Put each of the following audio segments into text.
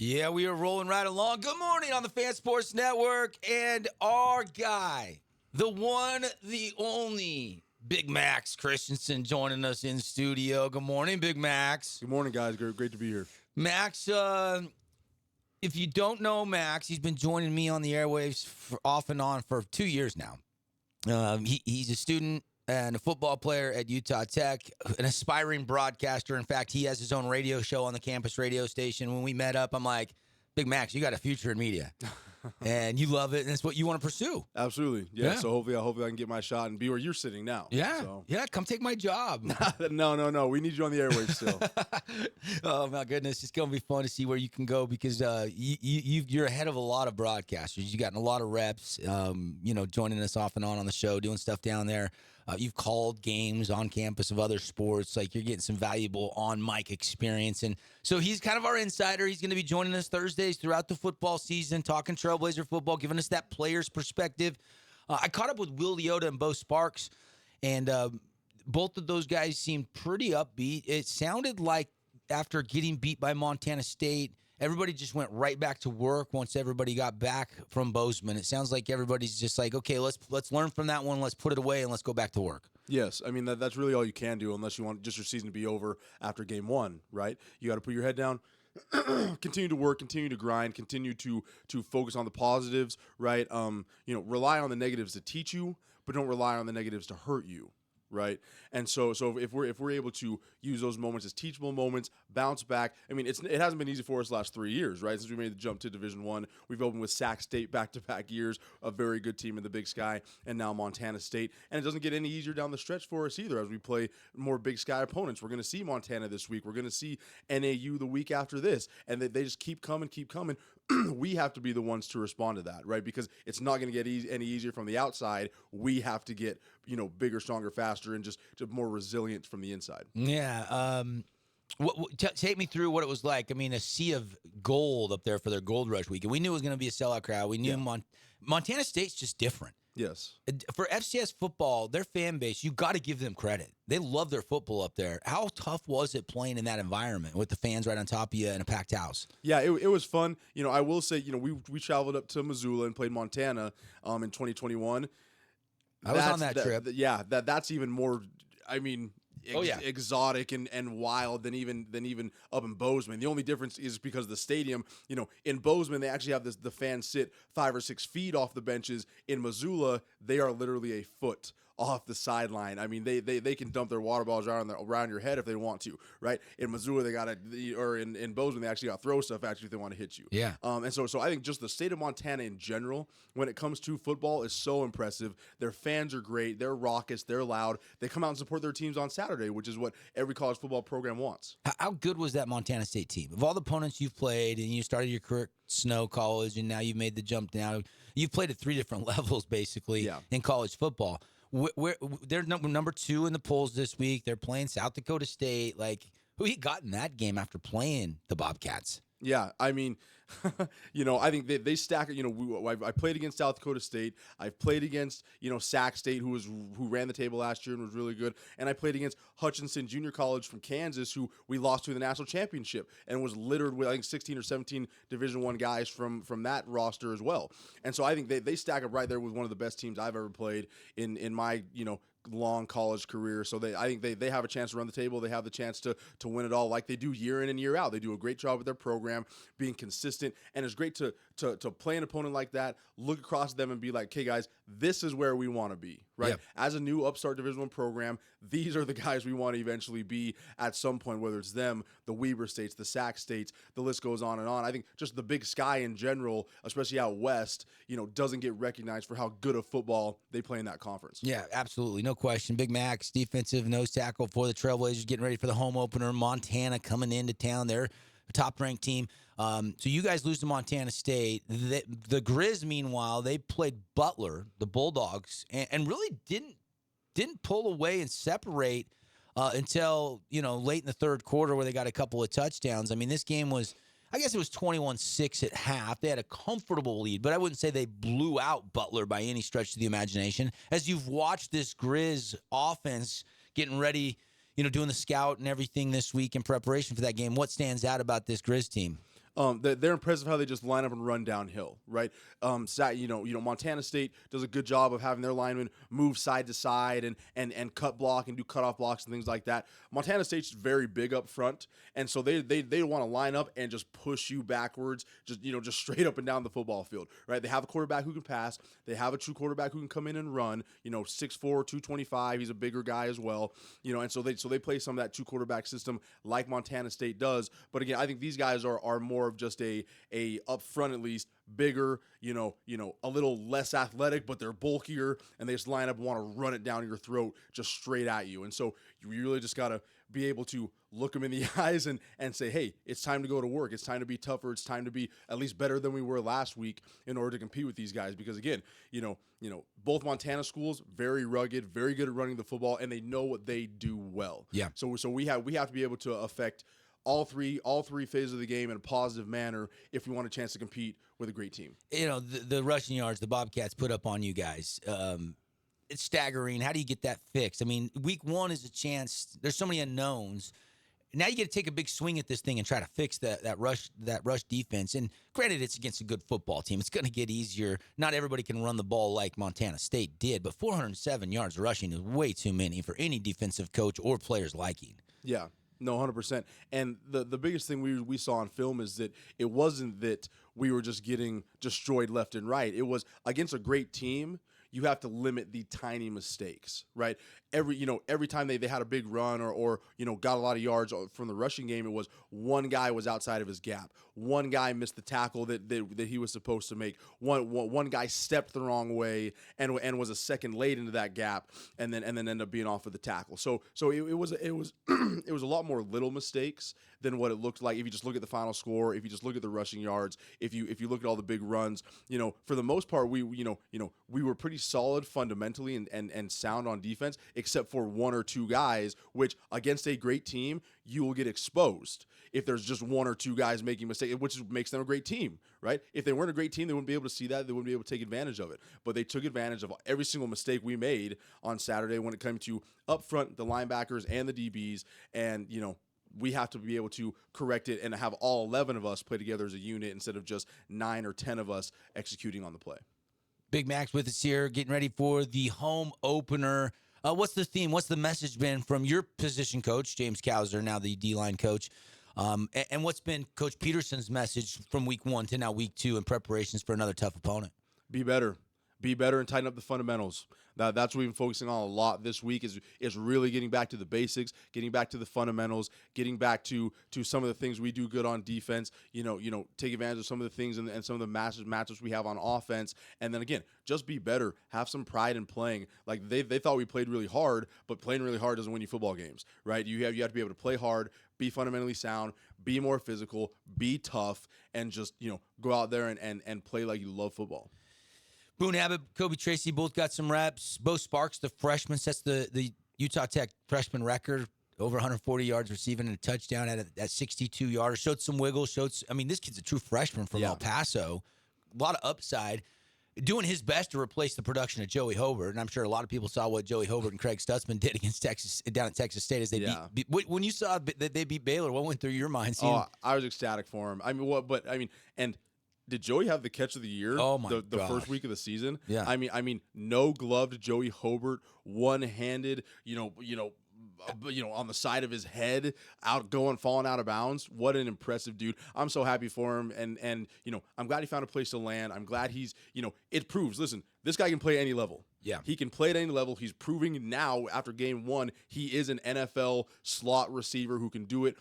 Yeah, we are rolling right along. Good morning on the Fan Sports Network. And our guy, the one, the only, Big Maxx Christensen joining us in studio. Good morning, Big Max. Good morning, guys. Great to be here. Max, if you don't know Max, he's been joining me on the airwaves off and on for 2 years now. He's a student and a football player at Utah Tech, an aspiring broadcaster. In fact, he has his own radio show on the campus radio station. When we met up, I'm like, Big Max, you got a future in media. And you love it, and it's what you want to pursue. Absolutely. Yeah. So hopefully I can get my shot and be where you're sitting now. Yeah. So. Yeah, come take my job. No. We need you on the airwaves still. Oh, my goodness. It's going to be fun to see where you can go because you're ahead of a lot of broadcasters. You've gotten a lot of reps, joining us off and on the show, doing stuff down there. You've called games on campus of other sports. Like, you're getting some valuable on-mic experience. And so he's kind of our insider. He's going to be joining us Thursdays throughout the football season, talking Trailblazer football, giving us that player's perspective. I caught up with Will Leota and Bo Sparks, and both of those guys seemed pretty upbeat. It sounded like after getting beat by Montana State, everybody just went right back to work once everybody got back from Bozeman. It sounds like everybody's just like, okay, let's learn from that one, let's put it away, and let's go back to work. Yes, I mean that's really all you can do unless you want just your season to be over after game one, right? You got to put your head down, continue to work, continue to grind, continue to focus on the positives, right? Rely on the negatives to teach you, but don't rely on the negatives to hurt you. Right, and so if we're able to use those moments as teachable moments, bounce back. I mean, it hasn't been easy for us the last 3 years, right? Since we made the jump to Division I, we've opened with Sac State back-to-back years, a very good team in the Big Sky, and now Montana State. And it doesn't get any easier down the stretch for us either as we play more Big Sky opponents. We're going to see Montana this week. We're going to see NAU the week after this, and they just keep coming. We have to be the ones to respond to that, right? Because it's not going to get any easier from the outside. We have to get bigger, stronger, faster, and just more resilient from the inside. Yeah. Take me through what it was like. I mean, a sea of gold up there for their Gold Rush weekend. We knew it was going to be a sellout crowd. We knew Montana State's just different. Yes. For FCS football, their fan base, you got to give them credit. They love their football up there. How tough was it playing in that environment with the fans right on top of you in a packed house? Yeah, it was fun. I will say, we traveled up to Missoula and played Montana in 2021. I was on that trip. That's even more. I mean, exotic and wild than even up in Bozeman. The only difference is because the stadium. In Bozeman they actually have the fans sit 5 or 6 feet off the benches. In Missoula, they are literally a foot off the sideline. I mean, they can dump their water bottles around your head if they want to, right? In Missoula, in Bozeman, they actually got to throw stuff at you if they want to hit you. Yeah. And so I think just the state of Montana in general, when it comes to football, is so impressive. Their fans are great. They're raucous. They're loud. They come out and support their teams on Saturday, which is what every college football program wants. How good was that Montana State team? Of all the opponents you've played, and you started your career at Snow College, and now you've made the jump down. You've played at 3 different levels, basically, in college football. They're number 2 in the polls this week. They're playing South Dakota State. Like, who you got in that game after playing the Bobcats? Yeah, I mean, I think they stack it. I played against South Dakota State. I've played against, Sac State, who ran the table last year and was really good. And I played against Hutchinson Junior College from Kansas, who we lost to in the national championship, and was littered with, I think, 16 or 17 Division I guys from that roster as well. And so I think they stack up right there with one of the best teams I've ever played in my, long college career. So I think they have a chance to run the table. They have the chance to win it all like they do year in and year out. They do a great job with their program, being consistent, and it's great to play an opponent like that, look across them and be like, okay, guys, this is where we want to be, right? Yep. As a new upstart Division I program, these are the guys we want to eventually be at some point, whether it's them, the Weber States, the Sac States, the list goes on and on. I think just the Big Sky in general, especially out west, doesn't get recognized for how good of football they play in that conference. Yeah, absolutely. No question. Big Max, defensive nose tackle for the Trailblazers, getting ready for the home opener. Montana coming into town. They're a top-ranked team. So you guys lose to Montana State. The Grizz, meanwhile, they played Butler, the Bulldogs, and really didn't pull away and separate until late in the third quarter where they got a couple of touchdowns. I mean, this game was, I guess it was 21-6 at half. They had a comfortable lead, but I wouldn't say they blew out Butler by any stretch of the imagination. As you've watched this Grizz offense getting ready, doing the scout and everything this week in preparation for that game, what stands out about this Grizz team? They're impressive how they just line up and run downhill, right? Montana State does a good job of having their linemen move side to side and cut block and do cutoff blocks and things like that. Montana State's very big up front, and so they want to line up and just push you backwards, just straight up and down the football field, right? They have a quarterback who can pass. They have a true quarterback who can come in and run. 6'4", 225. He's a bigger guy as well. And so they play some of that two quarterback system like Montana State does. But again, I think these guys are more of just a up front, at least bigger, a little less athletic, but they're bulkier, and they just line up and want to run it down your throat just straight at you. And so you really just got to be able to look them in the eyes and say, hey, it's time to go to work. It's time to be tougher. It's time to be at least better than we were last week in order to compete with these guys. Because again, both Montana schools, very rugged, very good at running the football, and they know what they do well. Yeah. So we have to be able to affect all three phases of the game in a positive manner if we want a chance to compete with a great team. The rushing yards the Bobcats put up on you guys, it's staggering. How do you get that fixed? I mean, week one is a chance. There's so many unknowns. Now you get to take a big swing at this thing and try to fix that rush defense. And granted, it's against a good football team. It's going to get easier. Not everybody can run the ball like Montana State did, but 407 yards rushing is way too many for any defensive coach or player's liking. Yeah. No, 100%. And the biggest thing we saw on film is that it wasn't that we were just getting destroyed left and right. It was against a great team. You have to limit the tiny mistakes, right? Every time they had a big run or got a lot of yards from the rushing game, it was one guy was outside of his gap. One guy missed the tackle that he was supposed to make. One guy stepped the wrong way and was a second late into that gap and then ended up being off of the tackle. So it was it was a lot more little mistakes than what it looked like if you just look at the final score, if you just look at the rushing yards, if you look at all the big runs. For the most part, we were pretty solid fundamentally and sound on defense, except for one or two guys, which against a great team, you will get exposed if there's just one or two guys making mistakes, which makes them a great team, right? If they weren't a great team, they wouldn't be able to see that. They wouldn't be able to take advantage of it. But they took advantage of every single mistake we made on Saturday when it came to up front, the linebackers and the DBs. And, we have to be able to correct it and have all 11 of us play together as a unit instead of just 9 or 10 of us executing on the play. Big Max with us here, getting ready for the home opener. What's the theme? What's the message been from your position coach, James Cowser, now the D-line coach? And what's been Coach Peterson's message from week one to now week two in preparations for another tough opponent? Be better. Be better and tighten up the fundamentals. That's what we've been focusing on a lot this week is really getting back to the basics, getting back to the fundamentals, getting back to some of the things we do good on defense, take advantage of some of the things and some of the matchups we have on offense. And then again, just be better. Have some pride in playing. Like they thought we played really hard, but playing really hard doesn't win you football games, right? You have to be able to play hard, be fundamentally sound, be more physical, be tough, and just, go out there and play like you love football. Boone Abbott, Kobe Tracy both got some reps. Bo Sparks, the freshman, sets the Utah Tech freshman record, over 140 yards receiving and a touchdown at 62 yards. Showed some wiggle. This kid's a true freshman from El Paso. A lot of upside. Doing his best to replace the production of Joey Hobart. And I'm sure a lot of people saw what Joey Hobart and Craig Stutzman did against Texas down at Texas State as they beat. When you saw that they beat Baylor, what went through your mind? I was ecstatic for him. And did Joey have the catch of the year? Oh my the first week of the season? Yeah. No gloved Joey Hobart, one-handed, on the side of his head, falling out of bounds. What an impressive dude. I'm so happy for him. And I'm glad he found a place to land. I'm glad he's, it proves, listen, this guy can play any level. Yeah. He can play at any level. He's proving now after game one, he is an NFL slot receiver who can do it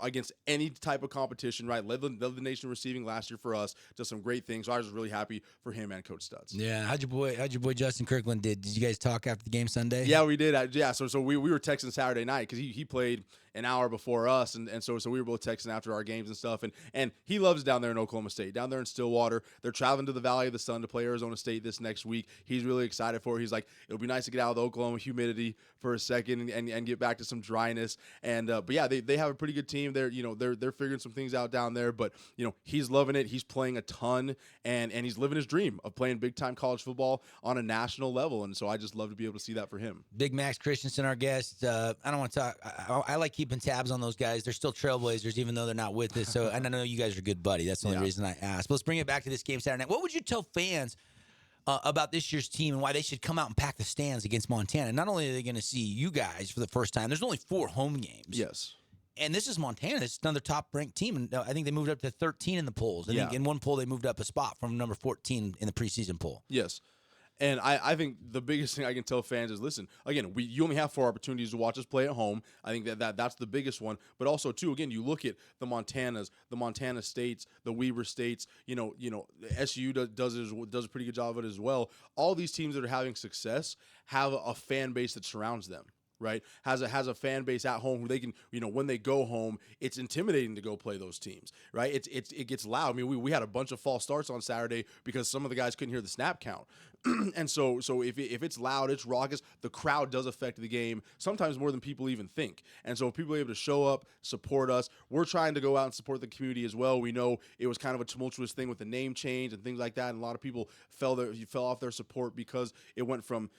against any type of competition, right? Led the nation receiving last year for us. Does some great things. So I was really happy for him and Coach Stutz. Yeah. How'd your boy Justin Kirkland did? Did you guys talk after the game Sunday? Yeah, we did. So we were texting Saturday night because he played an hour before us, and so we were both texting after our games and stuff. And he loves down there in Oklahoma State, down there in Stillwater. They're traveling to the Valley of the Sun to play Arizona State this next week. He's really excited excited for it. He's like, it'll be nice to get out of the Oklahoma humidity for a second and get back to some dryness. And but yeah, they have a pretty good team. They're they're figuring some things out down there. But he's loving it. He's playing a ton, and he's living his dream of playing big time college football on a national level. And so I just love to be able to see that for him. Big Maxx Christensen, our guest. I don't want to talk. I like keeping tabs on those guys. They're still trailblazers, even though they're not with us. So, and I know you guys are good buddy. That's the only reason I asked. But let's bring it back to this game Saturday night. What would you tell fans about this year's team and why they should come out and pack the stands against Montana? Not only are they going to see you guys for the first time, there's only 4 home games. Yes. And this is Montana. It's another top-ranked team. And I think they moved up to 13 in the polls. I think in one poll they moved up a spot from number 14 in the preseason poll. Yes. And I think the biggest thing I can tell fans is, listen, again, you only have 4 opportunities to watch us play at home. I think that's the biggest one. But also, too, again, you look at the Montanas, the Montana States, the Weber States, SU does a pretty good job of it as well. All these teams that are having success have a fan base that surrounds them. Right, has a fan base at home who they can, when they go home, it's intimidating to go play those teams. Right, it gets loud. I mean, we had a bunch of false starts on Saturday because some of the guys couldn't hear the snap count, and so if it's loud, it's raucous. The crowd does affect the game sometimes more than people even think. And so if people are able to show up, support us, we're trying to go out and support the community as well. We know it was kind of a tumultuous thing with the name change and things like that, and a lot of people fell off their support because it went from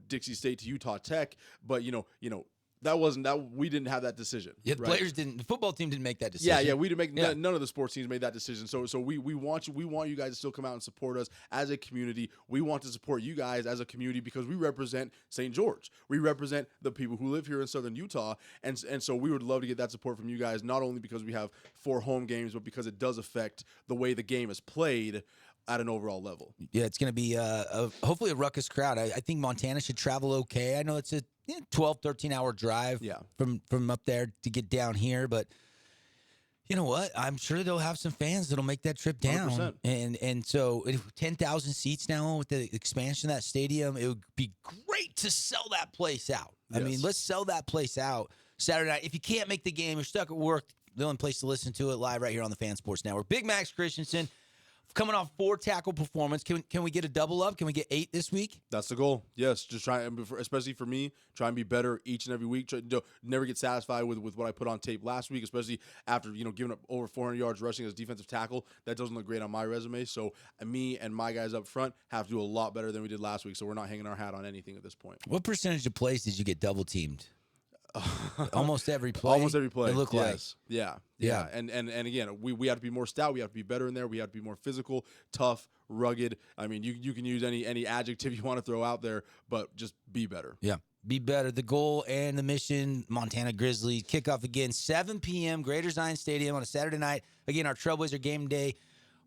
Dixie State to Utah Tech, but we didn't have that decision. Yeah, the right? players didn't. The football team didn't make that decision. Yeah, we didn't make. None of the sports teams made that decision. So we want you guys to still come out and support us as a community. We want to support you guys as a community because we represent St. George. We represent the people who live here in Southern Utah, and so we would love to get that support from you guys. Not only because we have 4 home games, but because it does affect the way the game is played at an overall level. Yeah, it's going to be hopefully a ruckus crowd. I think Montana should travel okay. I know it's a 12, 13-hour drive from up there to get down here, but you know what? I'm sure they'll have some fans that'll make that trip down. 100%. And so 10,000 seats now with the expansion of that stadium, it would be great to sell that place out. Yes. I mean, let's sell that place out Saturday night. If you can't make the game, you're stuck at work, the only place to listen to it live right here on the Fan Sports Network. Big Maxx Christensen, coming off 4 tackle performance. Can we get a double up? Can we get 8 this week? That's the goal. Yes, just try, especially for me, try and be better each and every week. Never get satisfied with what I put on tape last week, especially after giving up over 400 yards rushing as defensive tackle. That doesn't look great on my resume. So me and my guys up front have to do a lot better than we did last week. So we're not hanging our hat on anything at this point. What percentage of plays did you get double teamed? Almost every play. Almost every play. It looked like. Yeah. And again, we have to be more stout. We have to be better in there. We have to be more physical, tough, rugged. I mean, you can use any adjective you want to throw out there, but just be better. Yeah. Be better. The goal and the mission, Montana Grizzlies, kickoff again, 7 p.m., Greater Zion Stadium on a Saturday night. Again, our Trailblazer game day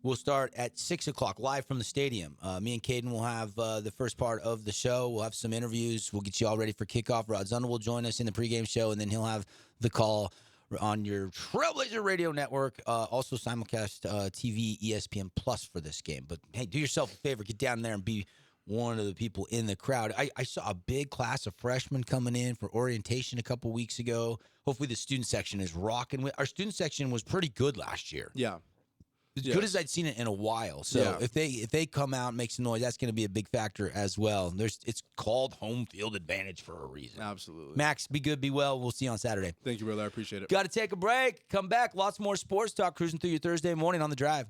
will start at 6 o'clock, live from the stadium. Me and Caden will have the first part of the show. We'll have some interviews. We'll get you all ready for kickoff. Rod Zundel will join us in the pregame show, and then he'll have the call on your Trailblazer Radio Network. Also simulcast TV, ESPN Plus for this game. But, hey, do yourself a favor. Get down there and be one of the people in the crowd. I saw a big class of freshmen coming in for orientation a couple weeks ago. Hopefully the student section is rocking. Our student section was pretty good last year. Yeah. As good as I'd seen it in a while. So if they come out and make some noise, that's going to be a big factor as well. It's called home field advantage for a reason. Absolutely. Max, be good, be well. We'll see you on Saturday. Thank you, brother. I appreciate it. Got to take a break. Come back. Lots more sports talk cruising through your Thursday morning on The Drive.